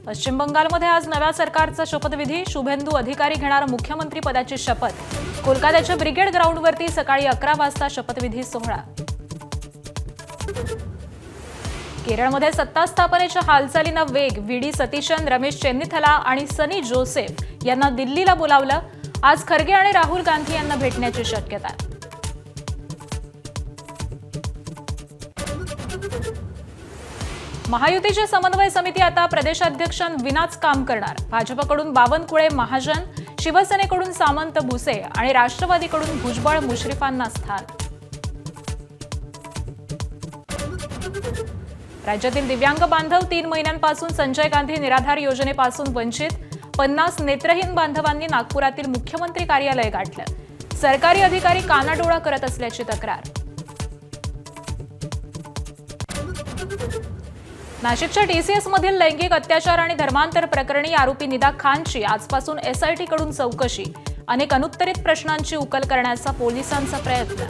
पश्चिम बंगालमध्ये आज नव्या सरकारचा शपथविधी. शुभेंदू अधिकारी घेणार मुख्यमंत्री पदाची शपथ. कोलकात्याच्या ब्रिगेड ग्राउंडवरती सकाळी 11 वाजता शपथविधी सोहळा. केरळमध्ये सत्ता स्थापनेच्या हालचालींना वेग. व्ही.डी. सतीशन, रमेश चेन्निथला आणि सनी जोसेफ यांना दिल्लीला बोलावलं. आज खरगे आणि राहुल गांधी यांना भेटण्याची शक्यता. महायुतीची समन्वय समिती आता प्रदेशाध्यक्षांविनाच काम करणार. भाजपकडून बावनकुळे, महाजन, शिवसेनेकडून सामंत, भुसे आणि राष्ट्रवादीकडून भुजबळ, मुश्रीफांना स्थान. राज्यातील दिव्यांग बांधव 3 महिन्यांपासून संजय गांधी निराधार योजनेपासून वंचित. 50 नेत्रहीन बांधवांनी नागपुरातील मुख्यमंत्री कार्यालय गाठलं. सरकारी अधिकारी कानाडोळा करत असल्याची तक्रार. नाशिकच्या टीसीएस मधील लैंगिक अत्याचार आणि धर्मांतर प्रकरणी आरोपी निदा खानची आजपासून एसआयटी कडून चौकशी. अनेक अनुत्तरित प्रश्नांची उकल करण्याचा पोलिसांचा प्रयत्न.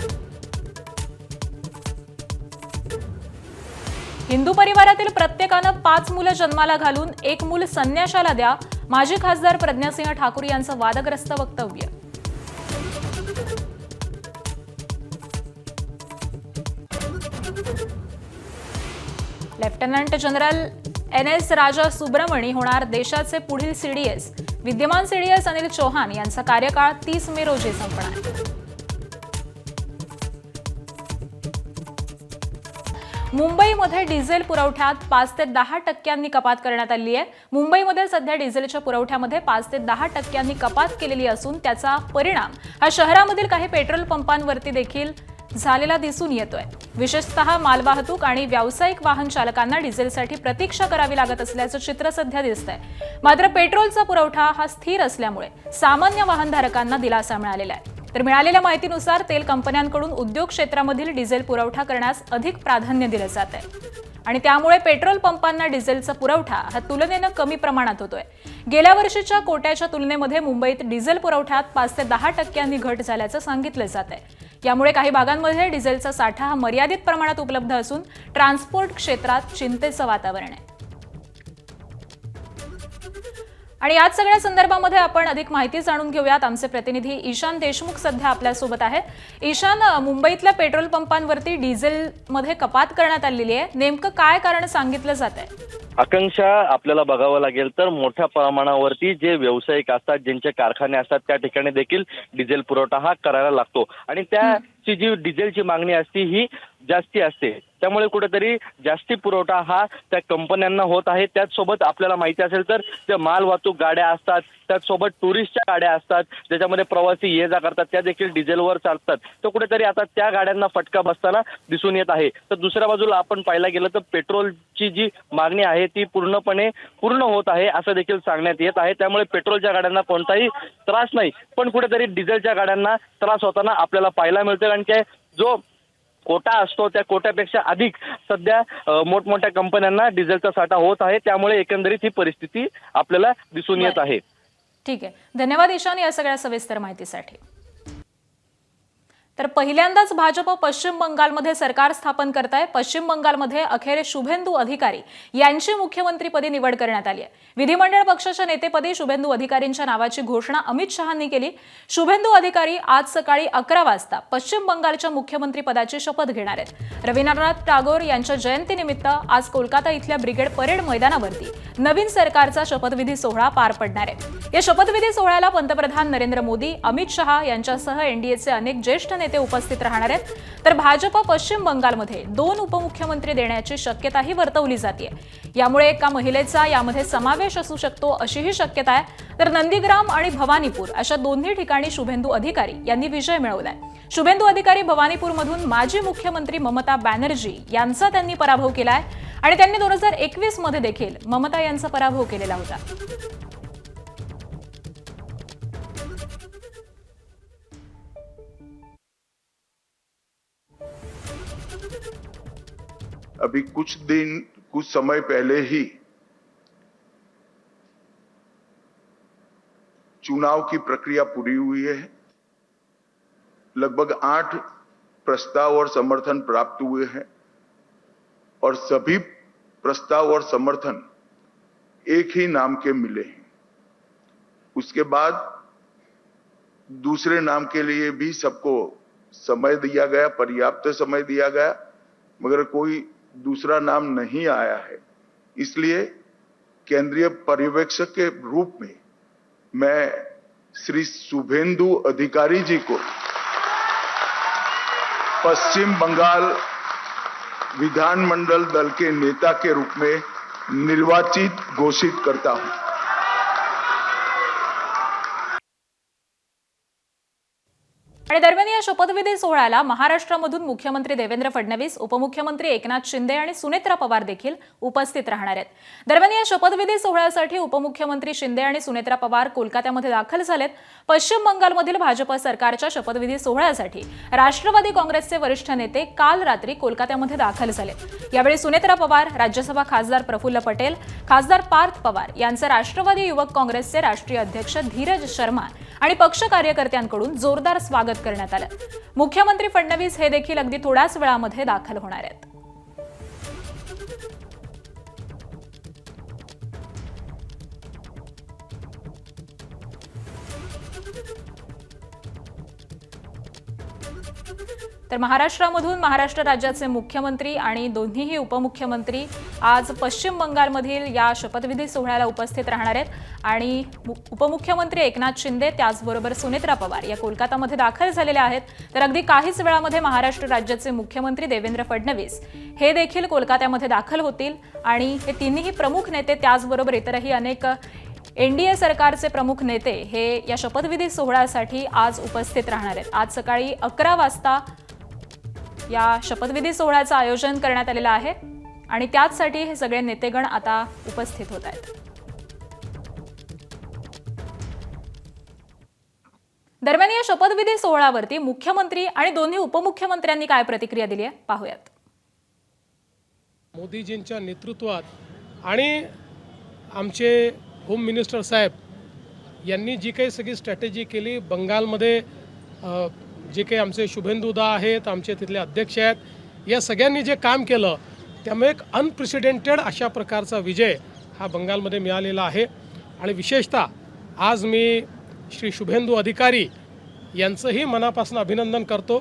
हिंदू परिवारातील प्रत्येकानं 5 मुलं जन्माला घालून 1 मूल संन्याशाला द्या. माजी खासदार प्रज्ञासिंह ठाकूर यांचं वादग्रस्त वक्तव्य. Lieutenant general N S. Raja Subramani होणार देशाचे पुढील सीडीएस. विद्यमान सीडीएस अनिल चौहान यांचा कार्यकाळ 30 मे रोजी संपणार. मुंबईमध्ये डिझेल पुरवठ्यात 5 ते 10% कपात करण्यात आली आहे. मुंबईमध्ये सध्या डिझेलच्या पुरवठ्यामध्ये 5 ते 10% कपात केलेली असून त्याचा परिणाम हा शहरामधील काही पेट्रोल पंपांवरती देखील झालेला दिसून येतोय. विशेषतः मालवाहतूक आणि व्यावसायिक वाहन चालकांना डिझेलसाठी प्रतीक्षा करावी लागत असल्याचं चित्र सध्या दिसतंय. मात्र पेट्रोलचा पुरवठा हा स्थिर असल्यामुळे सामान्य वाहनधारकांना दिलासा मिळालेला आहे. तर मिळालेल्या माहितीनुसार तेल कंपन्यांकडून उद्योग क्षेत्रामधील डिझेल पुरवठा करण्यास अधिक प्राधान्य दिलं जात आहे आणि त्यामुळे पेट्रोल पंपांना डिझेलचा पुरवठा हा तुलनेनं कमी प्रमाणात होतोय. गेल्या वर्षीच्या कोट्याच्या तुलनेमध्ये मुंबईत डिझेल पुरवठ्यात 5 ते 10% घट झाल्याचं सांगितलं जात आहे. यामुळे काही भागांमध्ये डिझेलचा साठा हा मर्यादित प्रमाणात उपलब्ध असून ट्रान्सपोर्ट क्षेत्रात चिंतेचं वातावरण आहे. आणि याच सगळ्या संदर्भामध्ये आपण अधिक माहिती जाणून घेऊयात. आमचे प्रतिनिधी ईशान देशमुख सध्या आपल्यासोबत आहेत. ईशान, मुंबईतल्या पेट्रोल पंपांवरती डिझेलमध्ये कपात करण्यात आलेली आहे. नेमकं काय कारण सांगितलं जात आहे? आकांक्षा, आपल्याला बघावं लागेल तर मोठ्या प्रमाणावरती जे व्यावसायिक असतात, ज्यांचे कारखाने असतात, त्या ठिकाणी देखील डिझेल पुरवठा हा करायला लागतो आणि त्याची जी डिझेलची मागणी असते ही जास्ती असते. त्यामुळे कुठेतरी जास्ती पुरवठा हा त्या कंपन्यांना होत आहे. त्याचसोबत आपल्याला माहिती असेल तर ज्या माल वाहतूक गाड्या असतात, त्याचसोबत टुरिस्टच्या गाड्या असतात, ज्याच्यामध्ये प्रवासी ये जा करतात, त्या देखील डिझेलवर चालतात. तर कुठेतरी आता त्या गाड्यांना फटका बसताना दिसून येत आहे. तर दुसऱ्या बाजूला आपण पाहायला गेलं तर पेट्रोलची जी मागणी आहे ती पूर्ण होत आहे असं देखील सांगण्यात येत आहे. त्यामुळे पेट्रोलच्या गाड्यांना कोणताही त्रास नाही, पण कुठेतरी डिझेलच्या गाड्यांना त्रास होताना आपल्याला पाहायला मिळतं. कारण की जो कोटा असतो त्या कोट्यापेक्षा अधिक सध्या मोठमोठ्या कंपन्यांना डिझेलचा साठा होत आहे. त्यामुळे एकंदरीत ही परिस्थिती आपल्याला दिसून येत आहे. ठीक आहे, धन्यवाद ईशान या सगळ्या सविस्तर माहितीसाठी. तर पहिल्यांदाच भाजप पश्चिम बंगालमध्ये सरकार स्थापन करत आहे. पश्चिम बंगालमध्ये अखेर शुभेंदू अधिकारी यांची मुख्यमंत्रीपदी निवड करण्यात आली आहे. विधिमंडळ पक्षाच्या नेतेपदी शुभेंदू अधिकारींच्या नावाची घोषणा अमित शहांनी केली. शुभेंदू अधिकारी आज सकाळी 11 वाजता पश्चिम बंगालच्या मुख्यमंत्रीपदाची शपथ घेणार आहेत. रवींद्रनाथ टागोर यांच्या जयंतीनिमित्त आज कोलकाता इथल्या ब्रिगेड परेड मैदानावरती नवीन सरकारचा शपथविधी सोहळा पार पडणार आहे. या शपथविधी सोहळ्याला पंतप्रधान नरेंद्र मोदी, अमित शहा यांच्यासह एनडीएचे अनेक ज्येष्ठ नेते उपस्थित राहणार आहेत. तर भाजप पश्चिम बंगालमध्ये 2 उपमुख्यमंत्री देण्याची शक्यताही वर्तवली जाते. यामुळे एका महिलेचा यामध्ये समावेश असू शकतो अशीही शक्यता आहे. तर नंदीग्राम आणि भवानीपूर अशा दोन्ही ठिकाणी शुभेंदू अधिकारी यांनी विजय मिळवलाय. शुभेंदू अधिकारी भवानीपूरमधून माजी मुख्यमंत्री ममता बॅनर्जी यांचा त्यांनी पराभव केलाय आणि त्यांनी 2021 मध्ये देखील ममता यांचा पराभव केलेला होता. अभी कुछ समय पहले ही चुनाव की प्रक्रिया पूरी हुई है। लगभग 8 प्रस्ताव और समर्थन प्राप्त हुए हैं और सभी प्रस्ताव और समर्थन एक ही नाम के मिले हैं। उसके बाद दूसरे नाम के लिए भी सबको समय दिया गया, पर्याप्त समय दिया गया, मगर कोई दूसरा नाम नहीं आया है। इसलिए केंद्रीय पर्यवेक्षक के रूप में मैं श्री शुभेंदु अधिकारी जी को पश्चिम बंगाल विधानमंडल दल के नेता के रूप में निर्वाचित घोषित करता हूं। आणि दरम्यान या शपथविधी सोहळ्याला महाराष्ट्रामधून मुख्यमंत्री देवेंद्र फडणवीस, उपमुख्यमंत्री एकनाथ शिंदे आणि सुनेत्रा पवार देखील उपस्थित राहणार आहेत। दरम्यान या शपथविधी सोहळ्यासाठी उपमुख्यमंत्री शिंदे आणि सुनेत्रा पवार कोलकात्यामध्ये दाखल झालेत। पश्चिम बंगालमधील भाजप सरकारच्या शपथविधी सोहळ्यासाठी राष्ट्रवादी काँग्रेसचे वरिष्ठ नेते काल रात्री कोलकात्यामध्ये दाखल झाले। यावेळी सुनेत्रा पवार, राज्यसभा खासदार प्रफुल्ल पटेल, खासदार पार्थ पवार यांचे राष्ट्रवादी युवक काँग्रेसचे राष्ट्रीय अध्यक्ष धीरज शर्मा आणि पक्ष कार्यकर्त्यांकडून जोरदार स्वागत करण्यात आलं। मुख्यमंत्री फडणवीस हे देखील अगदी थोड्याच वेळामध्ये दाखल होणार आहेत। तर महाराष्ट्रामधून महाराष्ट्र राज्याचे मुख्यमंत्री आणि दोन्हीही उपमुख्यमंत्री आज पश्चिम बंगालमधील या शपथविधी सोहळ्याला उपस्थित राहणार आहेत आणि उपमुख्यमंत्री एकनाथ शिंदे त्याचबरोबर सुनेत्रा पवार या कोलकातामध्ये दाखल झालेले आहेत। तर अगदी काहीच वेळामध्ये महाराष्ट्र राज्याचे मुख्यमंत्री देवेंद्र फडणवीस हे देखील कोलकात्यामध्ये दाखल होतील आणि हे तिन्ही प्रमुख नेते त्याचबरोबर इतरही अनेक एनडीए सरकारचे प्रमुख नेते हे या शपथविधी सोहळ्यासाठी आज उपस्थित राहणार आहेत। आज सकाळी 11 वाजता या शपथविधी सोहळ्याचं आयोजन करण्यात आलेलं आहे आणि त्याचसाठी हे सगळे नेतेगण आता उपस्थित होत आहेत। दरम्यान या शपथविधी सोहळ्यावरती मुख्यमंत्री आणि दोन्ही उपमुख्यमंत्र्यांनी काय प्रतिक्रिया दिली आहे पाहूयात। मोदीजींच्या नेतृत्वात आणि आमचे होम मिनिस्टर साहेब यांनी जी काही सगळी स्ट्रॅटेजी केली, बंगालमध्ये जे काही आमचे शुभेंदुदा आहेत, आमचे तिथले अध्यक्ष आहेत, या सगळ्यांनी जे काम केलं त्यामुळे एक अनप्रेसिडेंटेड अशा प्रकारचा विजय हा बंगालमध्ये मिळालेला आहे। आणि विशेषतः आज मी श्री शुभेंदु अधिकारी यांचंही मनापासून अभिनंदन करतो,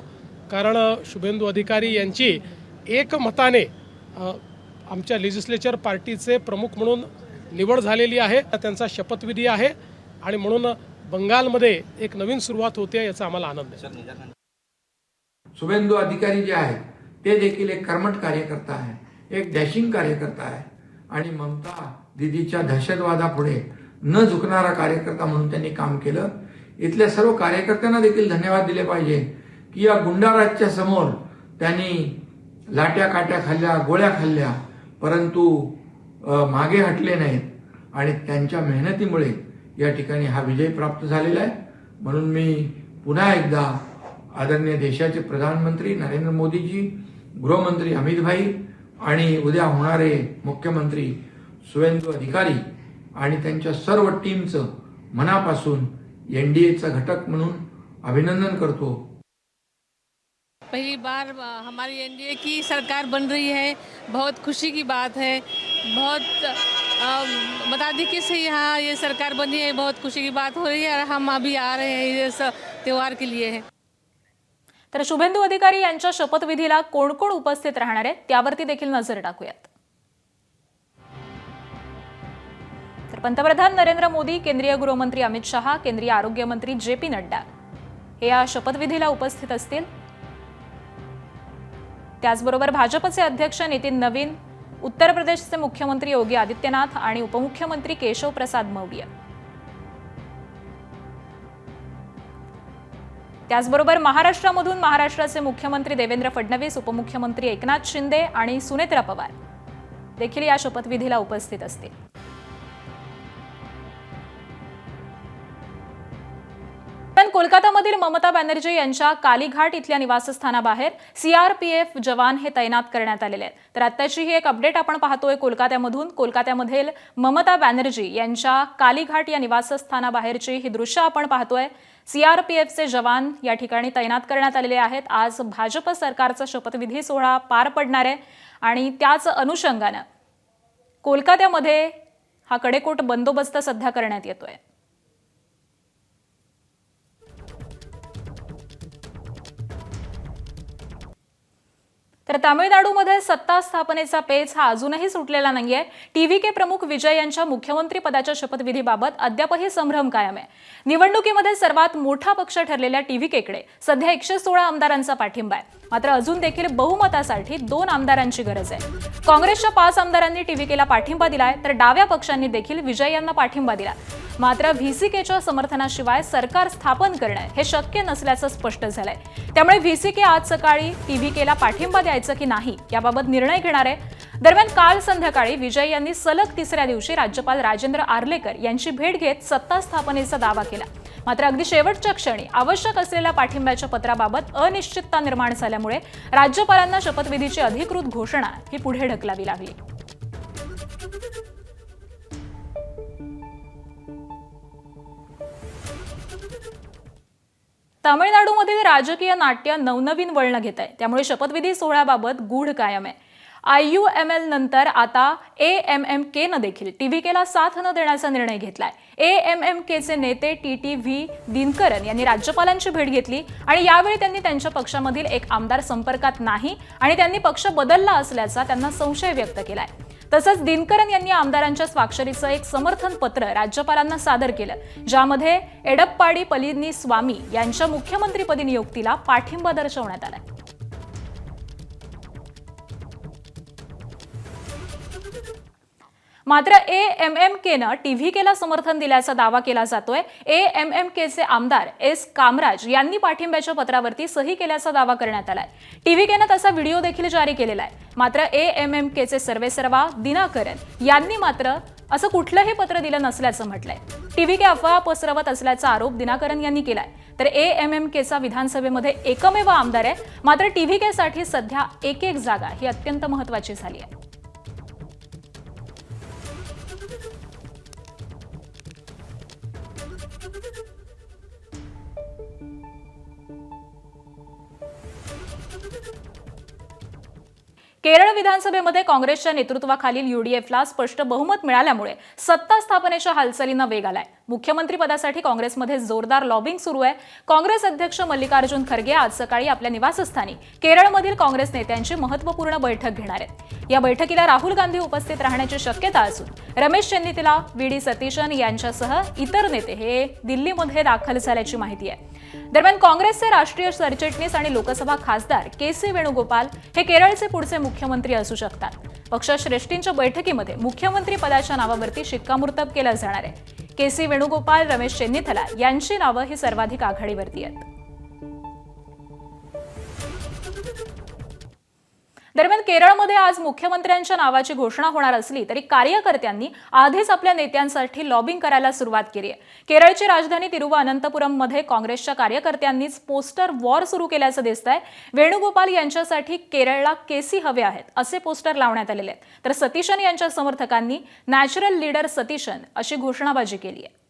कारण शुभेंदु अधिकारी यांची एकमताने आमच्या लेजिस्लेचर पार्टीचे प्रमुख म्हणून निवड झालेली आहे। त्यांचा शपथविधी आहे आणि म्हणून बंगालमध्ये एक नवीन सुरुवात होते याचा आम्हाला आनंद आहे। शुभेंदु अधिकारी जे आहेत ते देखील एक कर्मठ कार्यकर्ता आहे, एक डॅशिंग कार्यकर्ता आहे आणि ममता दीदीच्या दहशतवादापुढे न झुकणारा कार्यकर्ता म्हणून त्यांनी काम केलं। इथल्या सर्व कार्यकर्त्यांना देखील धन्यवाद दिले पाहिजे की या गुंडाराजच्या समोर त्यांनी लाट्या काट्या खाल्ल्या, गोळ्या खाल्ल्या, परंतु मागे हटले नाहीत आणि त्यांच्या मेहनतीमुळे या ठिकाणी हा विजय प्राप्त झालेला आहे। म्हणून मी पुन्हा एकदा आदरणीय देशाचे प्रधानमंत्री नरेंद्र मोदीजी, गृहमंत्री अमित भाई आणि उद्या होणारे मुख्यमंत्री शुभेंदु अधिकारी आणि त्यांच्या सर्व टीमचं मनापासून एनडीएचा घटक म्हणून अभिनंदन करतो। पहली बार हमारी एनडीए की सरकार बन रही है, बहुत खुशी की बात है। बहुत बता दें कि से यहाँ ये सरकार बनी है, बहुत खुशी की बात हो रही है और हम अभी आ रहे हैं ये त्योहार के लिए है। तर शुभेंदु अधिकारी यांच्या शपथविधीला कोण कोण उपस्थित राहणार आहे त्यावरती देखील नजर टाकूयात। तर पंतप्रधान नरेंद्र मोदी, केंद्रीय गृहमंत्री अमित शहा, केंद्रीय आरोग्य मंत्री JP नड्डा हे या शपथविधीला उपस्थित असतील। त्याचबरोबर भाजपचे अध्यक्ष नितीन नवीन, उत्तर प्रदेशचे मुख्यमंत्री योगी आदित्यनाथ आणि उपमुख्यमंत्री केशव प्रसाद मौर्य, त्याचबरोबर महाराष्ट्रामधून महाराष्ट्राचे मुख्यमंत्री देवेंद्र फडणवीस, उपमुख्यमंत्री एकनाथ शिंदे आणि सुनेत्रा पवार देखील या शपथविधीला उपस्थित असतील। पण कोलकातामधील ममता बॅनर्जी यांच्या कालीघाट इथल्या निवासस्थानाबाहेर CRPF जवान हे तैनात करण्यात आलेले आहेत। तर आत्ताची ही एक अपडेट आपण पाहतोय कोलकात्यामधून। कोलकात्यामधील ममता बॅनर्जी यांच्या कालीघाट या निवासस्थानाबाहेरची ही दृश्य आपण पाहतोय। CRPFचे जवान या ठिकाणी तैनात करण्यात आलेले आहेत। आज भाजप सरकारचा शपथविधी सोहळा पार पडणार आहे आणि त्याच अनुषंगाने कोलकात्यामध्ये हा कडेकोट बंदोबस्त सध्या करण्यात येतोय. तर तामिळनाडूमध्ये सत्ता स्थापनेचा पेच हा अजूनही सुटलेला नाहीये. टीव्हीके प्रमुख विजय यांच्या मुख्यमंत्री पदाच्या शपथविधीबाबत अद्यापही संभ्रम कायम आहे. निवडणुकीमध्ये सर्वात मोठा पक्ष ठरलेल्या टीव्हीकेकडे सध्या 116 आमदारांचा पाठिंबा आहे. मात्र अजून देखील बहुमतासाठी 2 आमदारांची गरज आहे. काँग्रेसच्या 5 आमदारांनी टीव्हीकेला पाठिंबा दिलाय, तर डाव्या पक्षांनी देखील विजय यांना पाठिंबा दिला. मात्र व्हीसीकेच्या समर्थनाशिवाय सरकार स्थापन करणं हे शक्य नसल्याचं स्पष्ट झालंय. त्यामुळे व्हीसीके आज सकाळी टीव्हीकेला पाठिंबा द्यायचं की नाही याबाबत निर्णय घेणार आहे. दरम्यान काल संध्याकाळी विजय यांनी सलग 3ऱ्या दिवशी राज्यपाल राजेंद्र आर्लेकर यांची भेट घेत सत्ता स्थापनेचा दावा केला. मात्र अगदी शेवटच्या क्षणी आवश्यक असलेल्या पाठिंब्याच्या पत्राबाबत अनिश्चितता निर्माण झाल्यामुळे राज्यपालांना शपथविधीची अधिकृत घोषणा ही पुढे ढकलावी लागली. तामिळनाडूमधील राजकीय नाट्य नवनवीन वळण घेत आहे. त्यामुळे शपथविधी सोहळ्याबाबत गूढ कायम आहे. IUML नंतर आता AMMKनं देखील टीव्हीकेला साथ न देण्याचा निर्णय घेतलाय. AMMKचे नेते TTV दिनकरन यांनी राज्यपालांची भेट घेतली आणि यावेळी त्यांनी त्यांच्या पक्षामधील एक आमदार संपर्कात नाही आणि त्यांनी पक्ष बदलला असल्याचा त्यांना संशय व्यक्त केलाय. तसंच दिनकरन यांनी आमदारांच्या स्वाक्षरीचं एक समर्थन पत्र राज्यपालांना सादर केलं, ज्यामध्ये एडप्पाडी पळनीस्वामी यांच्या मुख्यमंत्रीपदी नियुक्तीला पाठिंबा दर्शवण्यात आलाय. मात्र AMMKनं टीव्हीकेला समर्थन दिल्याचा दावा केला जातोय. AMMKचे आमदार S कामराज यांनी पाठिंब्याच्या पत्रावरती सही केल्याचा दावा करण्यात आलाय. टीव्हीकेनं तसा व्हिडिओ देखील जारी केलेला आहे. मात्र AMMKचे सर्वेसर्वा दिनकरन यांनी मात्र असं कुठलंही पत्र दिलं नसल्याचं म्हटलंय. टीव्हीके अफवा पसरवत असल्याचा आरोप दिनकरन यांनी केलाय. तर AMMKचा विधानसभेमध्ये एकमेव आमदार आहे. मात्र टीव्हीकेसाठी सध्या एक जागा ही अत्यंत महत्त्वाची झाली आहे. केरळ विधानसभेमध्ये काँग्रेसच्या नेतृत्वाखालील UDFला स्पष्ट बहुमत मिळाल्यामुळे सत्ता स्थापनेच्या हालचालींना वेग आलाय. मुख्यमंत्री पदासाठी काँग्रेसमध्ये जोरदार लॉबिंग सुरू आहे. काँग्रेस अध्यक्ष मल्लिकार्जुन खरगे आज सकाळी आपल्या निवासस्थानी केरळमधील काँग्रेस नेत्यांची महत्त्वपूर्ण बैठक घेणार आहेत. या बैठकीला राहुल गांधी उपस्थित राहण्याची शक्यता असून रमेश चेन्नितला, VD सतीशन यांच्यासह इतर नेते हे दिल्लीमध्ये दाखल झाल्याची माहिती आहे. दरम्यान काँग्रेसचे राष्ट्रीय सरचिटणीस आणि लोकसभा खासदार KC वेणुगोपाल हे केरळचे पुढचे मुख्यमंत्री असू शकतात. पक्षश्रेष्ठींच्या बैठकीमध्ये मुख्यमंत्री पदाच्या नावावरती शिक्कामोर्तब केलं जाणार आहे. KC वेणुगोपाल, रमेश चेन्निथला यांची नावं ही सर्वाधिक आघाडीवरती आहेत. दरम्यान केरळमध्ये आज मुख्यमंत्र्यांच्या नावाची घोषणा होणार असली तरी कार्यकर्त्यांनी आधीच आपल्या नेत्यांसाठी लॉबिंग करायला सुरुवात केली आहे. केरळची राजधानी तिरुवनंतपुरममध्ये काँग्रेसच्या कार्यकर्त्यांनीच पोस्टर वॉर सुरू केल्याचं दिसतंय. वेणुगोपाल यांच्यासाठी केरळला KC हवे आहेत असे पोस्टर लावण्यात आलेले आहेत. तर सतीशन यांच्या समर्थकांनी नॅचरल लीडर सतीशन अशी घोषणाबाजी केली आहे.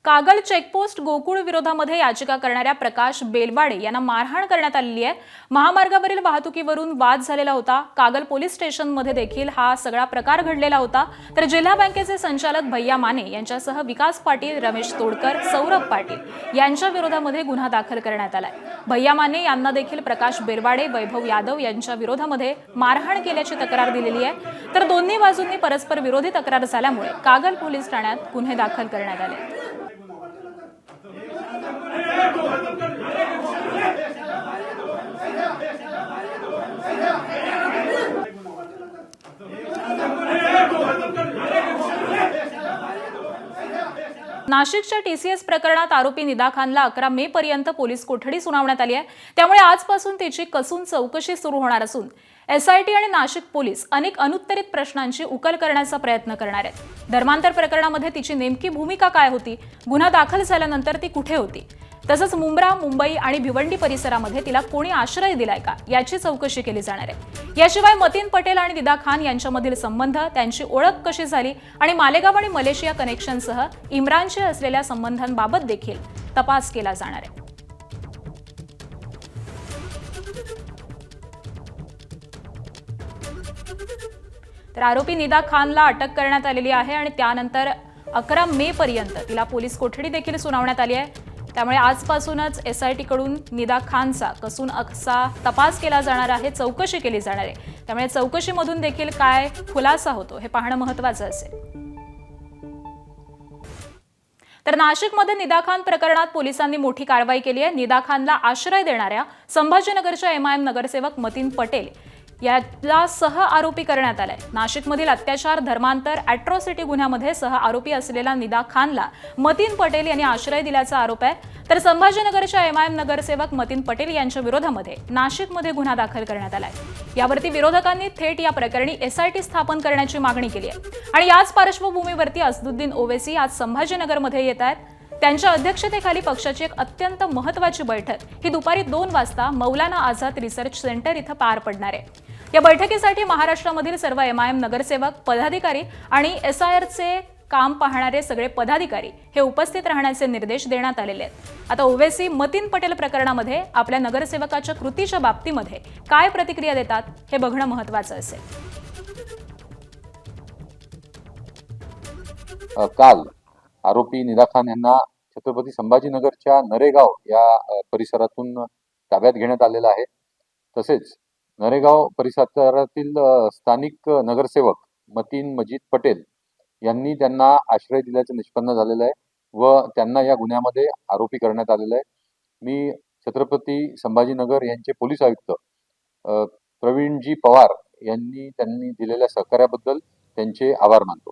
कागल चेकपोस्ट गोकुळ विरोधामध्ये याचिका करणाऱ्या प्रकाश बेलवाडे यांना मारहाण करण्यात आलेली आहे. महामार्गावरील वाहतुकीवरून वाद झालेला होता. कागल पोलीस स्टेशनमध्ये देखील हा सगळा प्रकार घडलेला होता. तर जिल्हा बँकेचे संचालक भैया माने यांच्यासह विकास पाटील, रमेश तोडकर, सौरभ पाटील यांच्या विरोधामध्ये गुन्हा दाखल करण्यात आलाय. भैया माने यांना देखील प्रकाश बेलवाडे, वैभव यादव यांच्या विरोधामध्ये मारहाण केल्याची तक्रार दिलेली आहे. तर दोन्ही बाजूंनी परस्पर विरोधी तक्रार झाल्यामुळे कागल पोलीस ठाण्यात गुन्हे दाखल करण्यात आले. नाशिकच्या TCS प्रकरणात आरोपी निदा खानला 11 मे पर्यंत पोलीस कोठडी सुनावण्यात आली आहे. त्यामुळे आजपासून तिची कसून चौकशी सुरू होणार असून SIT आणि नाशिक पोलीस अनेक अनुत्तरित प्रश्नांची उकल करण्याचा प्रयत्न करणार आहेत. धर्मांतर प्रकरणामध्ये तिची नेमकी भूमिका काय होती, गुन्हा दाखल झाल्यानंतर ती कुठे होती, तसंच मुंब्रा, मुंबई आणि भिवंडी परिसरामध्ये तिला कोणी आश्रय दिलाय का याची चौकशी केली जाणार आहे. याशिवाय मतीन पटेल आणि निदा खान यांच्यामधील संबंध, त्यांची ओळख कशी झाली आणि मालेगाव आणि मलेशिया कनेक्शनसह इम्रानशी असलेल्या संबंधांबाबत देखील तपास केला जाणार आहे. तर आरोपी निदा खानला अटक करण्यात आलेली आहे आणि त्यानंतर 11 मे पर्यंत तिला पोलीस कोठडी देखील सुनावण्यात आली आहे. त्यामुळे आजपासूनच SIT कडून निदा खानचा कसून असा तपास केला जाणार आहे, चौकशी केली जाणार आहे. त्यामुळे चौकशीमधून देखील काय खुलासा होतो हे पाहणं महत्त्वाचं असेल. तर नाशिकमध्ये निदा खान प्रकरणात पोलिसांनी मोठी कारवाई केली आहे. निदा खानला आश्रय देणाऱ्या संभाजीनगरच्या MIM नगरसेवक मतीन पटेल याला सह आरोपी करण्यात आलाय. नाशिकमधील अत्याचार, धर्मांतर, अॅट्रॉसिटी गुन्ह्यामध्ये सह आरोपी असलेला निदा खानला मतीन पटेल यांनी आश्रय दिल्याचा आरोप आहे. तर संभाजीनगरच्या MIM नगरसेवक मतीन पटेल यांच्या विरोधामध्ये नाशिकमध्ये गुन्हा दाखल करण्यात आलाय. यावरती विरोधकांनी थेट या प्रकरणी SIT स्थापन करण्याची मागणी केली आहे. आणि याच पार्श्वभूमीवरती असदुद्दीन ओवेसी आज संभाजीनगरमध्ये येत आहेत. त्यांच्या अध्यक्षतेखाली पक्षाची एक अत्यंत महत्त्वाची बैठक ही दुपारी 2 वाजता मौलाना आझाद रिसर्च सेंटर इथं पार पडणार आहे. या बैठकीसाठी महाराष्ट्रामधील सर्व MIM नगरसेवक, पदाधिकारी आणि SIRचे काम पाहणारे सगळे पदाधिकारी हे उपस्थित राहण्याचे निर्देश देण्यात आलेले आहेत. आता ओवेसी मतीन पटेल प्रकरणामध्ये आपल्या नगरसेवकाच्या कृतीच्या बाबतीमध्ये काय प्रतिक्रिया देतात हे बघणं महत्त्वाचं असेल. काल आरोपी निदा खान यांना छत्रपती संभाजीनगरच्या नरेगाव या परिसरातून ताब्यात घेण्यात आलेलं आहे. तसेच नरेगाव परिसरातील स्थानिक नगरसेवक मतीन मजीद पटेल यांनी त्यांना आश्रय दिल्याचं निष्पन्न झालेलं आहे व त्यांना या गुन्ह्यामध्ये आरोपी करण्यात आलेलं आहे. मी छत्रपती संभाजीनगर यांचे पोलीस आयुक्त प्रवीणजी पवार त्यांनी दिलेल्या सहकार्याबद्दल त्यांचे आभार मानतो.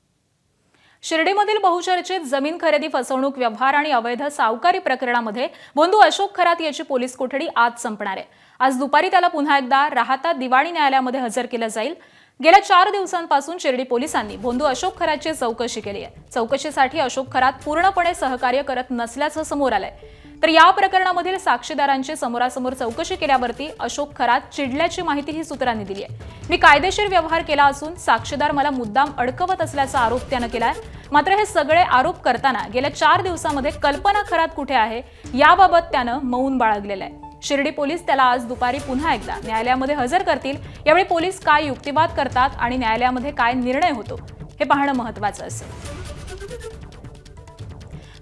शिर्डीमधील बहुचर्चित जमीन खरेदी फसवणूक व्यवहार आणि अवैध सावकारी प्रकरणामध्ये बंधू अशोक खरात याची पोलीस कोठडी आज संपणार आहे. आज दुपारी त्याला पुन्हा एकदा राहता दिवाणी न्यायालयामध्ये हजर केलं जाईल. गेल्या 4 दिवसांपासून शिर्डी पोलिसांनी बंधू अशोक खरातची चौकशी केली आहे. चौकशीसाठी अशोक खरात पूर्णपणे सहकार्य करत नसल्याचं समोर आलंय. तर या प्रकरणामधील साक्षीदारांची समोरासमोर चौकशी केल्यावरती अशोक खरात चिडल्याची माहिती ही सूत्रांनी दिली आहे. मी कायदेशीर व्यवहार केला असून साक्षीदार मला मुद्दाम अडकवत असल्याचा आरोप त्यानं केलाय. मात्र हे सगळे आरोप करताना गेल्या 4 दिवसांमध्ये कल्पना खरात कुठे आहे याबाबत त्यानं मौन बाळगलेलं आहे. शिर्डी पोलीस त्याला आज दुपारी पुन्हा एकदा न्यायालयामध्ये हजर करतील. यावेळी पोलीस काय युक्तिवाद करतात आणि न्यायालयामध्ये काय निर्णय होतो हे पाहणं महत्त्वाचं असेल.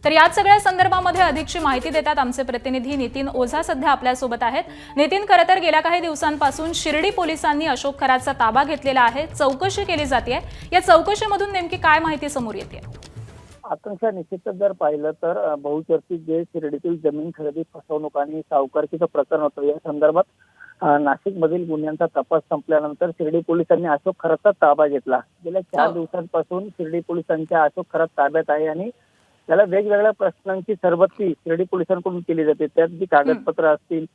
तर याच सगळ्या संदर्भामध्ये अधिकची माहिती देतात आमचे प्रतिनिधी नितीन ओझा सध्या आपल्यासोबत आहेत. नितीन, खरं तर गेल्या काही दिवसांपासून शिर्डी पोलिसांनी अशोक खरातचा ताबा घेतलेला आहे, चौकशी केली जाते. या चौकशीमधून नेमकी काय माहिती समोर येते? आकांक्षा, निश्चितच जर पाहिलं तर बहुचर्चित जे शिर्डीतील जमीन खरेदी फसवणूक आणि सावकारकीचं प्रकरण होतं, या संदर्भात नाशिकमधील गुन्ह्यांचा तपास संपल्यानंतर शिर्डी पोलिसांनी अशोक खरातचा ताबा घेतला. गेल्या 4 दिवसांपासून शिर्डी पोलिसांच्या अशोक खरात ताब्यात आहे आणि त्याला वेगवेगळ्या प्रश्नांची सरबत्ती शिर्डी पोलिसांकडून केली जाते. त्यात जी कागदपत्र असतील,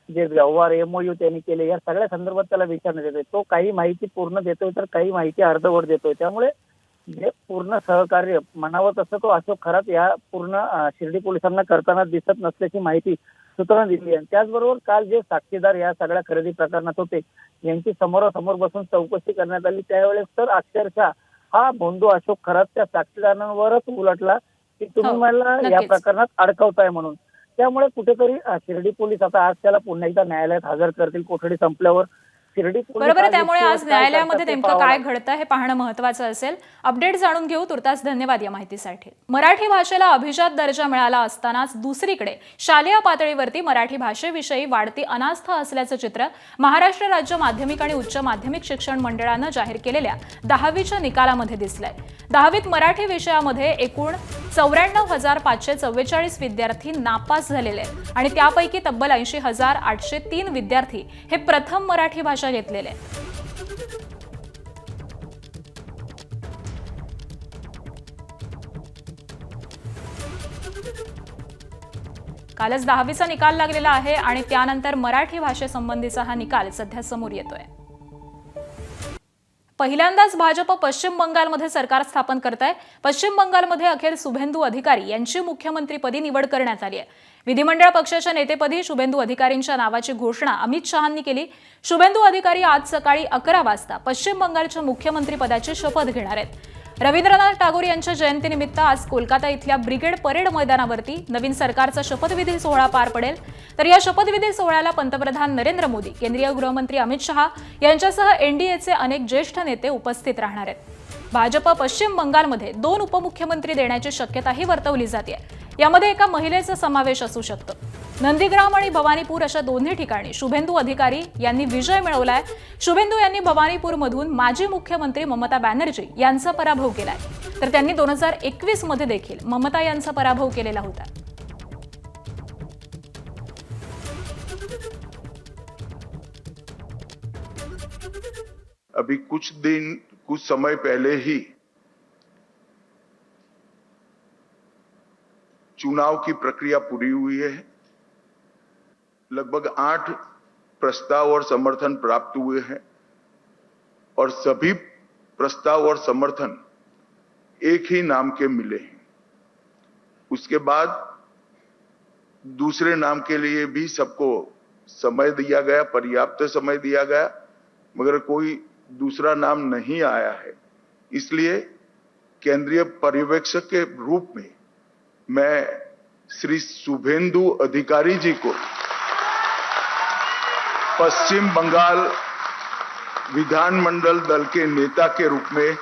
जे व्यवहार MOU त्यांनी केले, या सगळ्या संदर्भात त्याला विचारण्यात येते. तो काही माहिती पूर्ण देतोय तर काही माहिती अर्धवट देतोय. त्यामुळे जे पूर्ण सहकार्य म्हणावं तसं तो अशोक खरात या पूर्ण शिर्डी पोलिसांना करताना दिसत नसल्याची माहिती सूत्रांनी दिली आहे. त्याचबरोबर काल जे साक्षीदार या सगळ्या खरेदी प्रकरणात होते यांची समोरासमोर बसून चौकशी करण्यात आली. त्यावेळेस तर अक्षरशः हा बंधू अशोक खरात त्या साक्षीदारांवरच उलटला की तुम्ही मला या प्रकरणात अडकवताय म्हणून. त्यामुळे कुठेतरी शिर्डी पोलीस आता आज त्याला पुन्हा एकदा न्यायालयात हजर करतील कोठडी संपल्यावर. शिर्डी बरोबर, त्यामुळे आज न्यायालयामध्ये नेमकं काय घडतं हे पाहणं महत्त्वाचं असेल. अपडेट जाणून घेऊ. तुर्तास धन्यवाद या माहितीसाठी. मराठी भाषेला अभिजात दर्जा मिळाला असतानाच दुसरीकडे शालेय पातळीवरती मराठी भाषेविषयी वाढती अनास्था असल्याचं चित्र महाराष्ट्र राज्य माध्यमिक आणि उच्च माध्यमिक शिक्षण मंडळानं जाहीर केलेल्या 10वीच्या निकालामध्ये दिसलंय. 10वीत मराठी विषयामध्ये एकूण 94,544 विद्यार्थी नापास झालेले आहेत आणि त्यापैकी तब्बल 80,803 विद्यार्थी हे प्रथम मराठी भाषा घेतलेले आहेत. कालच 10वीचा निकाल लागलेला आहे आणि त्यानंतर मराठी भाषेसंबंधीचा हा निकाल सध्या समोर येतोय. पहिल्यांदाच भाजप पश्चिम बंगालमध्ये सरकार स्थापन करत आहे. पश्चिम बंगालमध्ये अखेर शुभेंदू अधिकारी यांची मुख्यमंत्रीपदी निवड करण्यात आली आहे. विधिमंडळ पक्षाच्या नेतेपदी शुभेंदू अधिकारींच्या नावाची घोषणा अमित शहांनी केली. शुभेंदू अधिकारी आज सकाळी 11 वाजता पश्चिम बंगालच्या मुख्यमंत्रीपदाची शपथ घेणार आहेत. रवींद्रनाथ टागोर यांच्या जयंतीनिमित्त आज कोलकाता इथल्या ब्रिगेड परेड मैदानावरती नवीन सरकारचा शपथविधी सोहळा पार पडेल। तर या शपथविधी सोहळ्याला पंतप्रधान नरेंद्र मोदी, केंद्रीय गृहमंत्री अमित शहा यांच्यासह एनडीएचे अनेक ज्येष्ठ नेते उपस्थित राहणार आहेत। भाजप पश्चिम बंगालमध्ये 2 उपमुख्यमंत्री देण्याची शक्यताही वर्तवली जाते। यामध्ये एका महिलेचा समावेश असू शकतो। नंदीग्राम आणि भवानीपूर अशा दोन्ही ठिकाणी शुभेंदू अधिकारी यांनी विजय मिळवलाय। शुभेंदू यांनी भवानीपूरमधून माजी मुख्यमंत्री ममता बॅनर्जी यांचा पराभव केलाय, तर त्यांनी 2021 मध्ये देखील ममता यांचा पराभव केलेला होता। अभी कुछ समय पहले ही चुनाव की प्रक्रिया पूरी हुई है। लगभग 8 प्रस्ताव और समर्थन प्राप्त हुए हैं और सभी प्रस्ताव और समर्थन एक ही नाम के मिले हैं। उसके बाद दूसरे नाम के लिए भी सबको समय दिया गया, पर्याप्त समय दिया गया, मगर कोई दूसरा नाम नहीं आया है। इसलिए केंद्रीय पर्यवेक्षक के रूप में मैं श्री शुभेंदु अधिकारी जी को पश्चिम बंगाल विधानमंडल दल के नेता के रूप में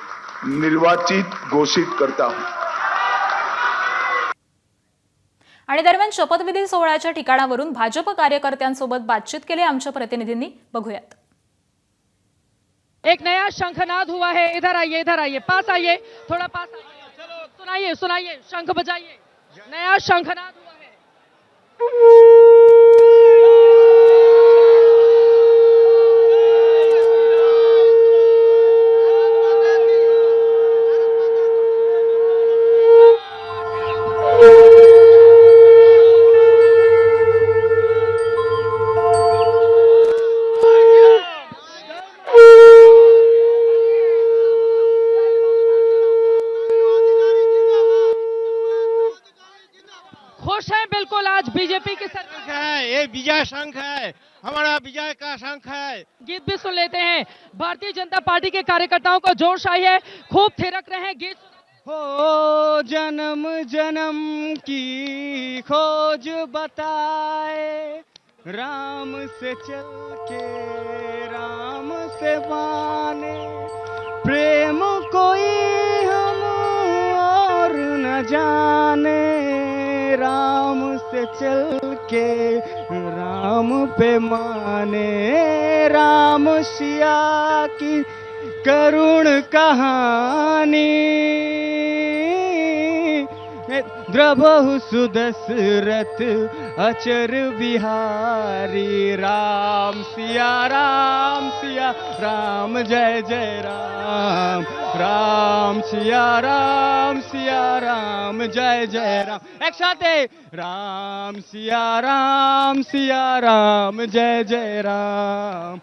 निर्वाचित घोषित करता हूं। आणि दरम्यान शपथविधी सोहळ्याच्या ठिकाणावरून भाजप कार्यकर्त्यांसोबत बातचीत केली आमच्या प्रतिनिधींनी, बघूयात। एक नया शंखनाद हुआ है। इधर आइए, पास आइए, थोड़ा पास आइए। चलो सुनाइए, शंख बजाइए। नया शंखनाद हुआ है। खुश है बिल्कुल, आज बीजेपी की सरकार है। ये विजय शंख है, हमारा विजय का शंख है। गीत भी सुन लेते हैं। भारतीय जनता पार्टी के कार्यकर्ताओं का जोश आई है, खूब थिरक रहे हैं। गीत हो जन्म जन्म की खोज बताए, राम से चल के राम से माने, प्रेम कोई हम और न जाने, राम से चल के राम पे माने, राम सिया की करुण कहानी, द्रबहु सुदशरथ अचर बिहारी, राम सिया राम जय जय राम, राम सिया राम जय जय राम। एक साथ राम सिया राम जय जय राम।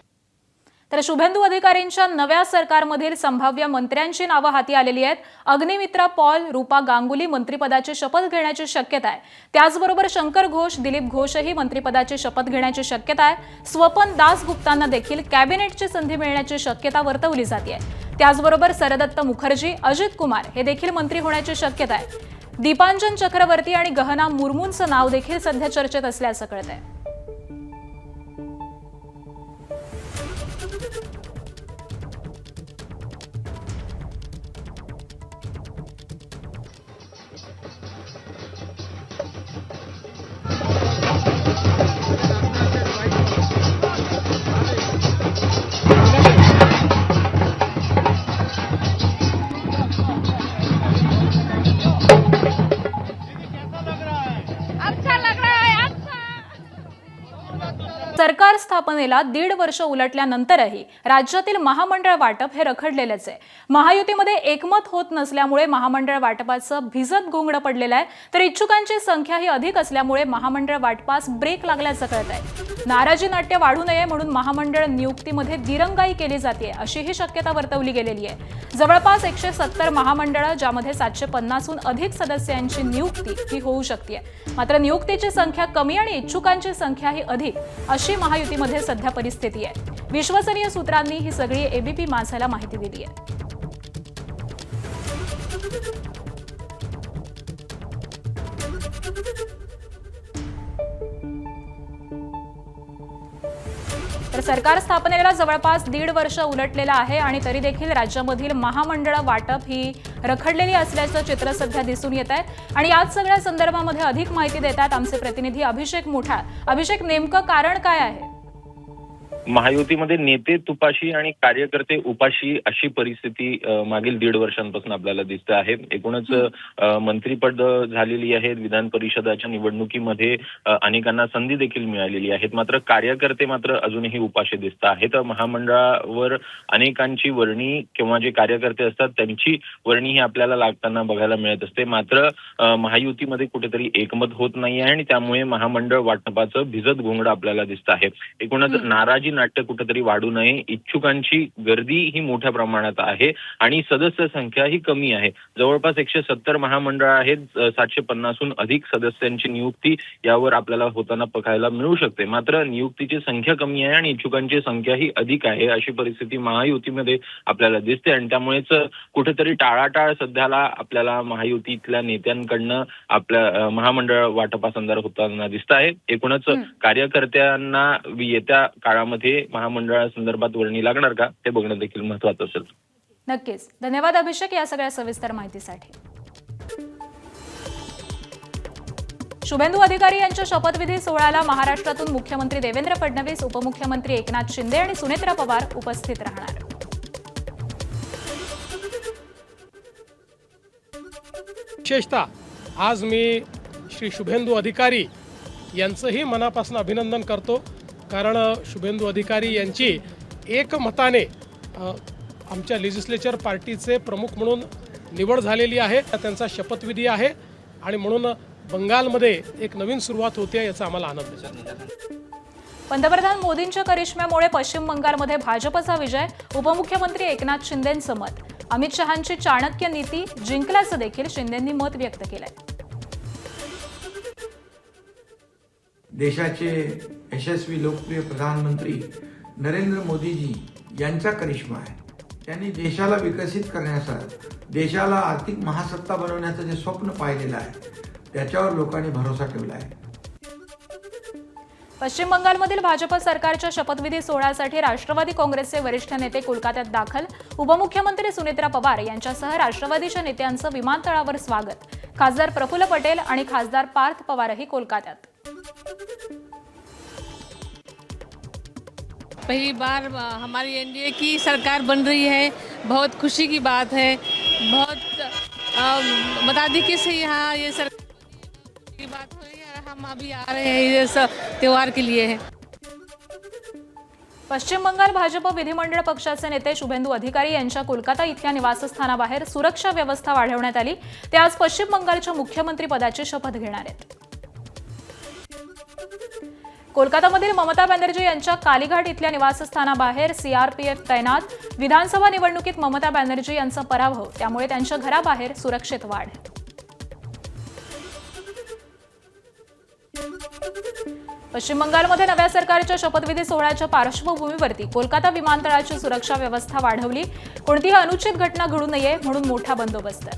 तर शुभेंदू अधिकारींच्या नव्या सरकारमधील संभाव्य मंत्र्यांची नावं हाती आलेली आहेत। अग्निमित्रा पॉल, रूपा गांगुली मंत्रिपदाची शपथ घेण्याची शक्यता आहे। त्याचबरोबर शंकर घोष, दिलीप घोषही मंत्रिपदाची शपथ घेण्याची शक्यता आहे। स्वपन दासगुप्तांना देखील कॅबिनेटची संधी मिळण्याची शक्यता वर्तवली जाते। त्याचबरोबर सरदत्त मुखर्जी, अजित कुमार हे देखील मंत्री होण्याची शक्यता आहे। दीपांजन चक्रवर्ती आणि गहना मुर्मूंचं नाव देखील सध्या चर्चेत असल्याचं कळत आहे। सरकार स्थापनेला 1.5 वर्ष उलटल्यानंतरही राज्यातील महामंडळ वाटप हे रखडलेलेच आहे। महायुतीमध्ये एकमत होत नसल्यामुळे महामंडळ वाटपाचं भिजत गुंगडं पडलेलं आहे, तर इच्छुकांची संख्याही अधिक असल्यामुळे महामंडळ वाटपास ब्रेक लागल्याचं कळत आहे। नाराजी नाट्य वाढू नये म्हणून महामंडळ नियुक्तीमध्ये दिरंगाई केली जाते अशीही शक्यता वर्तवली गेलेली आहे। जवळपास 170 महामंडळं, ज्यामध्ये 750हून अधिक सदस्यांची नियुक्ती ही होऊ शकते। मात्र नियुक्तीची संख्या कमी आणि इच्छुकांची संख्याही अधिक अशी महायुतीमध्ये सध्या परिस्थिती आहे। विश्वसनीय सूत्रांनी ही सगळी एबीपी माझाला माहिती दिली आहे। तर सरकार स्थापनेला जवळपास 1.5 वर्ष उलटलेलं आहे आणि तरी देखील राज्यामधील महामंडळ वाटप ही रखडलेली असल्याचं चित्र सध्या दिसून येत आहे आणि याच सगळ्या संदर्भामध्ये अधिक माहिती देतात आमचे प्रतिनिधी अभिषेक मोठाळ. अभिषेक, नेमकं कारण काय आहे? महायुतीमध्ये नेते तुपाशी आणि कार्यकर्ते उपाशी अशी परिस्थिती मागील 1.5 वर्षांपासून आपल्याला दिसते आहे. एकूणच मंत्रीपद झालेली आहेत, विधान परिषदाच्या निवडणुकीमध्ये अनेकांना संधी देखील मिळालेली आहेत, मात्र कार्यकर्ते मात्र अजूनही उपाशी दिसत आहेत. महामंडळावर अनेकांची वर्णी किंवा जे कार्यकर्ते असतात त्यांची वर्णी ही आपल्याला लागताना बघायला मिळत असते, मात्र महायुतीमध्ये कुठेतरी एकमत होत नाही आहे आणि त्यामुळे महामंडळ वाटपाचं भिजत घोंगडं आपल्याला दिसत आहे. एकूणच नाराजी नाट्य कुठेतरी वाढू नये, इच्छुकांची गर्दी ही मोठ्या प्रमाणात आहे आणि सदस्य संख्या ही कमी आहे. जवळपास 170 महामंडळ आहेत, 750हून अधिक सदस्यांची नियुक्ती यावर आपल्याला होताना बघायला मिळू शकते, मात्र नियुक्तीची संख्या कमी आहे आणि इच्छुकांची संख्या ही अधिक आहे अशी परिस्थिती महायुतीमध्ये आपल्याला दिसते आणि त्यामुळेच कुठेतरी टाळाटाळ सध्याला आपल्याला महायुतीतल्या नेत्यांकडनं आपल्या महामंडळ वाटपासंदर्भात होताना दिसत आहे. एकूणच कार्यकर्त्यांना येत्या काळामध्ये महामंडळासंदर्भात वर्णी लागणार का ते बघणं देखील महत्त्वाचं असेल. नक्कीच. धन्यवाद अभिषेक या सगळ्या सविस्तर माहितीसाठी. शुभेंदू अधिकारी यांच्या शपथविधी सोहळ्याला महाराष्ट्रातून मुख्यमंत्री देवेंद्र फडणवीस, उपमुख्यमंत्री एकनाथ शिंदे आणि सुनेत्रा पवार उपस्थित राहणार. विशेषतः आज मी श्री शुभेंदू अधिकारी यांचंही मनापासून अभिनंदन करतो, कारण शुभेंदू अधिकारी यांची एकमताने आमच्या लेजिस्लेचर पार्टीचे प्रमुख म्हणून निवड झालेली आहे. त्यांचा शपथविधी आहे आणि म्हणून बंगालमध्ये एक नवीन सुरुवात होते याचा आम्हाला आनंद आहे. पंतप्रधान मोदींच्या करिश्म्यामुळे पश्चिम बंगालमध्ये भाजपचा विजय, उपमुख्यमंत्री एकनाथ शिंदेंचं मत. अमित शहांची चाणक्य नीती जिंकल्याचं देखील शिंदेंनी मत व्यक्त केलंय. देशाचे यशस्वी लोकप्रिय प्रधानमंत्री नरेंद्र मोदीजी यांचा करिश्मा आहे. त्यांनी देशाला विकसित करण्यासाठी, देशाला आर्थिक महासत्ता बनवण्याचं जे स्वप्न पाहिलेलं आहे त्याच्यावर लोकांनी भरोसा ठेवला आहे. पश्चिम बंगालमधील भाजप सरकारच्या शपथविधी सोहळ्यासाठी राष्ट्रवादी काँग्रेसचे वरिष्ठ नेते कोलकात्यात दाखल. उपमुख्यमंत्री सुनेत्रा पवार यांच्यासह राष्ट्रवादीच्या नेत्यांचं विमानतळावर स्वागत. खासदार प्रफुल्ल पटेल आणि खासदार पार्थ पवारही कोलकात्यात. पहली बार हमारी एनडीए की सरकार बन रही है, बहुत खुशी की बात है. बहुत मताधिक्य से यहाँ ये सरकार की बात हो रही है. हम अभी आ रहे हैं ये त्योहार के लिए है. पश्चिम बंगाल भाजप विधिमंडळ पक्षाचे नेते शुभेंदू अधिकारी यांच्या कोलकाता इथल्या निवासस्थानाबाहेर सुरक्षा व्यवस्था वाढवण्यात आली. ते आज पश्चिम बंगालच्या मुख्यमंत्री पदाची शपथ घेणार आहेत. कोलकातामधील ममता बॅनर्जी यांच्या कालीघाट इथल्या निवासस्थानाबाहेर सीआरपीएफ तैनात. विधानसभा निवडणुकीत ममता बॅनर्जी यांचा पराभव, त्यामुळे त्यांच्या घराबाहेर सुरक्षेत वाढ. पश्चिम बंगालमध्ये नव्या सरकारच्या शपथविधी सोहळ्याच्या पार्श्वभूमीवरती कोलकाता विमानतळाची सुरक्षा व्यवस्था वाढवली. कोणतीही अनुचित घटना घडू नये म्हणून मोठा बंदोबस्त.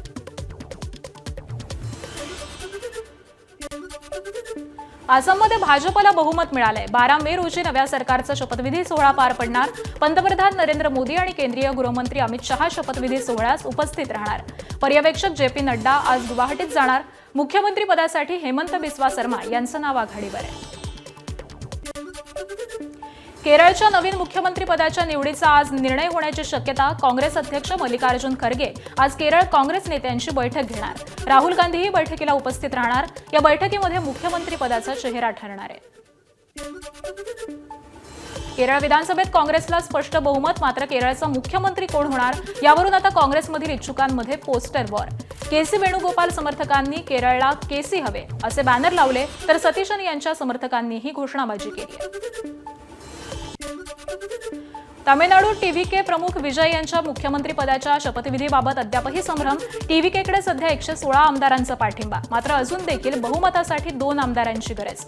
आसाममध्ये भाजपला बहुमत मिळालंय. 12 मे रोजी नव्या सरकारचा शपथविधी सोहळा पार पडणार. पंतप्रधान नरेंद्र मोदी आणि केंद्रीय गृहमंत्री अमित शहा शपथविधी सोहळ्यास उपस्थित राहणार. पर्यवेक्षक जे.पी. नड्डा आज गुवाहाटीत जाणार. मुख्यमंत्री पदासाठी हेमंत बिस्वा शर्मा यांचं नाव आघाडीवर आहे. केरळच्या नवीन मुख्यमंत्री पदाच्या निवडीचा आज निर्णय होण्याची शक्यता. काँग्रेस अध्यक्ष मल्लिकार्जुन खरगे आज केरळ काँग्रेस नेत्यांची बैठक घेणार. राहुल गांधीही बैठकीला उपस्थित राहणार. या बैठकीमध्ये मुख्यमंत्री पदाचा चेहरा ठरणार आहे. केरळ विधानसभेत काँग्रेसला स्पष्ट बहुमत, मात्र केरळचा मुख्यमंत्री कोण होणार यावरून आता काँग्रेसमधील इच्छुकांमध्ये पोस्टर वॉर. केसी वेणुगोपाल समर्थकांनी केरळला केसी हवे असे बॅनर लावले, तर सतीशन यांच्या समर्थकांनी ही घोषणाबाजी केली. तामिळनाडू टीव्हीके प्रमुख विजय यांच्या मुख्यमंत्री पदाच्या शपथविधीबाबत अद्यापही संभ्रम. टीव्हीकेकडे सध्या 116 आमदारांचा पाठिंबा, मात्र अजून देखील बहुमतासाठी 2 आमदारांची गरज.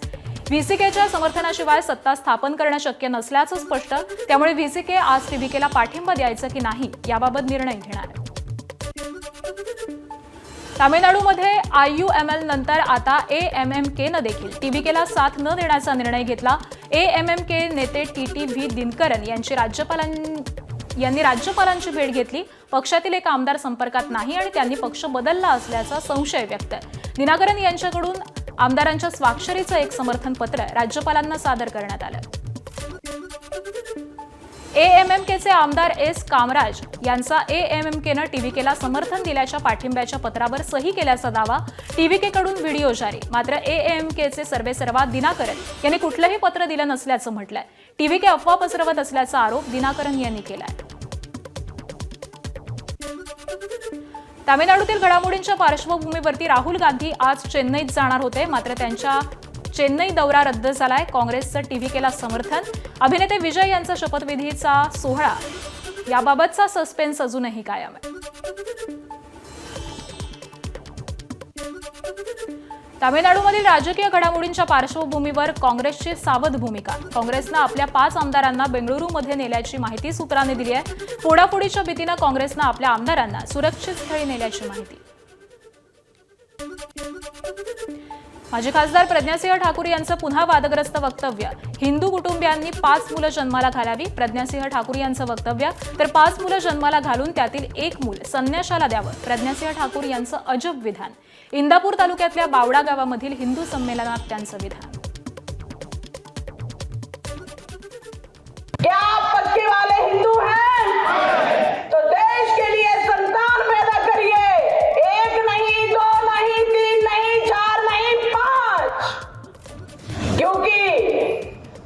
व्हीसीकेच्या समर्थनाशिवाय सत्ता स्थापन करणं शक्य नसल्याचं स्पष्ट. त्यामुळे व्हीसीके आज टीव्हीकेला पाठिंबा द्यायचा की नाही याबाबत निर्णय घेणार. तामिळनाडूमध्ये IUML नंतर आता AMMKनं देखील TVKला साथ न देण्याचा निर्णय घेतला. AMMK नेते TTV दिनकरन यांनी राज्यपालांची भेट घेतली. पक्षातील एक आमदार संपर्कात नाही आणि त्यांनी पक्ष बदलला असल्याचा संशय व्यक्त आहे. दिनकरन यांच्याकडून आमदारांच्या स्वाक्षरीचं एक समर्थन पत्र राज्यपालांना सादर करण्यात आलं. AMMKचे आमदार S कामराज यांचा AMMKनं TVKला समर्थन दिल्याच्या पाठिंब्याच्या पत्रावर सही केल्याचा दावा. TVKकडून व्हिडिओ जारी. मात्र AMMKचे सर्वेसर्वा दिनकरन यांनी कुठलंही पत्र दिलं नसल्याचं म्हटलंय. TVK अफवा पसरवत असल्याचा आरोप दिनकरन यांनी केलाय. तामिळनाडूतील घडामोडींच्या पार्श्वभूमीवरती राहुल गांधी आज चेन्नईत जाणार होते. मात्र त्यांच्या चेन्नई दौरा रद्द झालाय. काँग्रेसचं TVKला समर्थन. अभिनेते विजय यांचा शपथविधीचा सोहळा याबाबतचा सस्पेन्स अजूनही कायम आहे. तामिळनाडूमधील राजकीय घडामोडींच्या पार्श्वभूमीवर काँग्रेसची सावध भूमिका. काँग्रेसनं आपल्या 5 आमदारांना बेंगळुरूमध्ये नेल्याची माहिती सूत्रांनी दिली आहे. फोडाफोडीच्या भीतीनं काँग्रेसनं आपल्या आमदारांना सुरक्षित स्थळी नेल्याची माहिती. माजी खासदार प्रज्ञासिंह ठाकूर यांचं पुन्हा वादग्रस्त वक्तव्य. हिंदू कुटुंबियांनी 5 मुलं जन्माला घालावी. प्रज्ञासिंह ठाकूर यांचं वक्तव्य. तर 5 मुलं जन्माला घालून त्यातील 1 मूल संन्याशाला द्यावं. प्रज्ञासिंह ठाकूर यांचं अजब विधान. इंदापूर तालुक्यातल्या बावडा गावामधील हिंदू संमेलनात त्यांचं विधान. क्या आप पक्के वाले हिंदू हैं? तो देश के लिए संतान पैदा करिए. 1 नहीं, 2 नहीं, 3 नहीं, 4 नहीं, 5. क्योंकि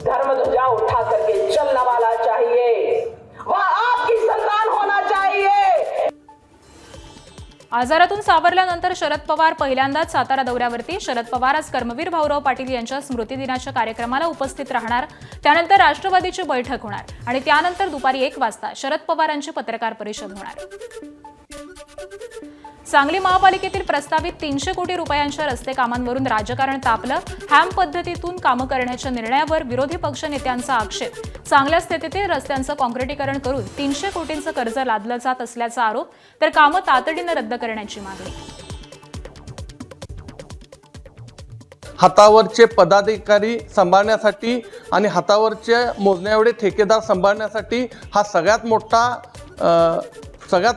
धर्म ध्वजा उठा करके चलने वाला चाहिए. वह आपकी संतान होना चाहिए. आजारातून सावरल्यानंतर शरद पवार पहिल्यांदाच सातारा दौऱ्यावरती. शरद पवार आज कर्मवीर भाऊराव पाटील यांच्या स्मृतिदिनाच्या कार्यक्रमाला उपस्थित राहणार. त्यानंतर राष्ट्रवादीची बैठक होणार आणि त्यानंतर दुपारी 1 वाजता शरद पवारांची पत्रकार परिषद होणार. सांगली महापालिकेतील प्रस्तावित 300 कोटी रुपयांच्या रस्ते कामांवरून राजकारण तापलं. हॅम पद्धतीतून कामं करण्याच्या निर्णयावर विरोधी पक्ष नेत्यांचा आक्षेप. चांगल्या स्थितीतील रस्त्यांचं काँक्रिटीकरण करून 300 कोटींचं कर्ज लादलं जात असल्याचा आरोप. तर कामं तातडीनं रद्द करण्याची मागणी. हातावरचे पदाधिकारी सांभाळण्यासाठी आणि हातावरचे मोजण्या एवढे ठेकेदार सांभाळण्यासाठी हा सगळ्यात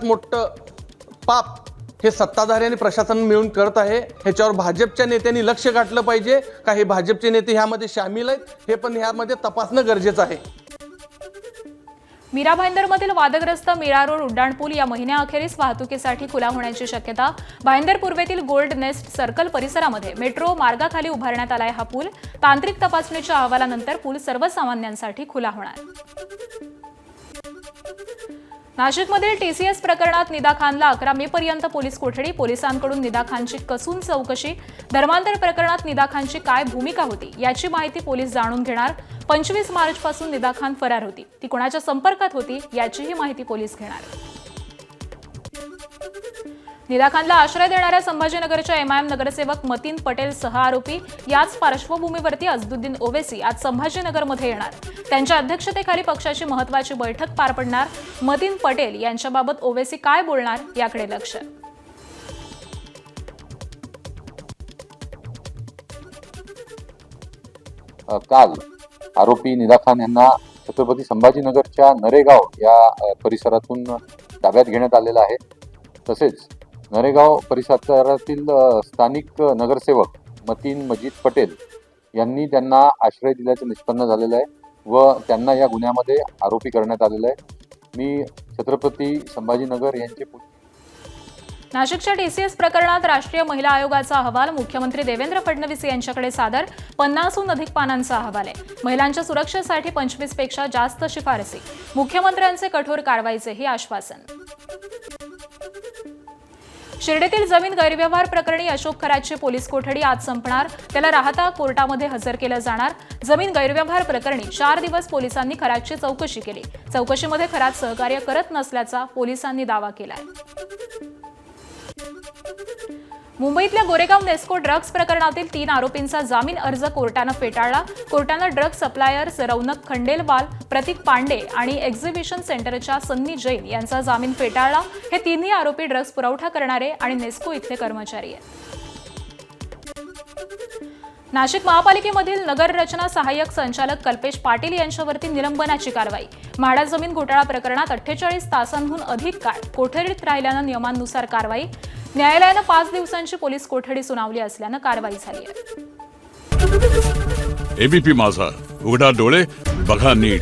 मोठं पाप हे सत्ताधारी आणि प्रशासन मिळून करत आहे. ह्याच्यावर भाजपच्या नेत्यांनी लक्ष घातलं पाहिजे का हे भाजपचे नेते ह्यामध्ये सामील आहेत हे पण ह्यामध्ये तपासणं गरजेचं आहे. मीरा भाईंदरमधील वादग्रस्त मीरा रोड उड्डाणपूल या महिन्याअखेरीस वाहतुकीसाठी खुला होण्याची शक्यता. भाईंदर पूर्वेतील गोल्ड नेस्ट सर्कल परिसरामध्ये मेट्रो मार्गाखाली उभारण्यात आलाय हा पूल. तांत्रिक तपासणीच्या अहवालानंतर पूल सर्वसामान्यांसाठी खुला होणार. नाशिकमधील TCS प्रकरणात निदा खानला 11 मेपर्यंत पोलीस कोठडी. पोलिसांकडून निदा खानची कसून चौकशी. धर्मांतर प्रकरणात निदा खानची काय भूमिका होती याची माहिती पोलीस जाणून घेणार. 25 मार्चपासून निदा खान फरार होती. ती कोणाच्या संपर्कात होती याचीही माहिती पोलीस घेणार. निदा खानला आश्रय देणाऱ्या संभाजीनगरच्या MIM नगरसेवक मतीन पटेल 6 आरोपी. याच पार्श्वभूमीवरती अझदुद्दीन ओवेसी आज संभाजीनगरमध्ये येणार. त्यांच्या अध्यक्षतेखाली पक्षाची महत्त्वाची बैठक पार पडणार. मतीन पटेल यांच्याबाबत ओवेसी काय बोलणार याकडे लक्ष. काल आरोपी निदा खान यांना छत्रपती संभाजीनगरच्या नरेगाव या परिसरातून ताब्यात घेण्यात आलेला आहे. तसेच नरेगाव परिसरातील स्थानिक नगरसेवक मतीन मजीद पटेल यांनी त्यांना आश्रय दिल्याचं निष्पन्न झालेलं आहे व त्यांना या गुन्ह्यामध्ये आरोपी करण्यात आलेलं आहे. मी छत्रपती संभाजीनगर यांचे नाशिकच्या TCS प्रकरणात राष्ट्रीय महिला आयोगाचा अहवाल मुख्यमंत्री देवेंद्र फडणवीस यांच्याकडे सादर. 50हून अधिक पानांचा अहवाल आहे. महिलांच्या सुरक्षेसाठी 25 पेक्षा जास्त शिफारसी. मुख्यमंत्र्यांचे कठोर कारवाईचेही आश्वासन. शिर्डीतील जमीन गैरव्यवहार प्रकरणी अशोक खरातची पोलीस कोठडी आज संपणार. त्याला राहता कोर्टामध्ये हजर केलं जाणार. जमीन गैरव्यवहार प्रकरणी 4 दिवस पोलिसांनी खरातची चौकशी केली. चौकशीमध्ये खरात सहकार्य करत नसल्याचा पोलिसांनी दावा केलाय. मुंबईतल्या गोरेगाव नेस्को ड्रग्ज प्रकरणातील 3 आरोपींचा जामीन अर्ज कोर्टानं फेटाळला. कोर्टानं ड्रग सप्लायर्स रौनक खंडेलवाल, प्रतीक पांडे आणि एक्झिबिशन सेंटरच्या सन्नी जैन यांचा जामीन फेटाळला. हे तिन्ही आरोपी ड्रग्ज पुरवठा करणारे आणि नेस्को इथले कर्मचारी आहेत. नाशिक महापालिकेमधील नगर रचना सहाय्यक संचालक कल्पेश पाटील यांच्यावरती निलंबनाची कारवाई. म्हाडा जमीन घोटाळा प्रकरणात 48 तासांहून अधिक काळ कोठडीत राहिल्यानं नियमांनुसार कारवाई. न्यायालयानं 5 दिवसांची पोलीस कोठडी सुनावली असल्यानं कारवाई झाली आहे. एबीपी माझा, उघडा डोळे बघा नीट.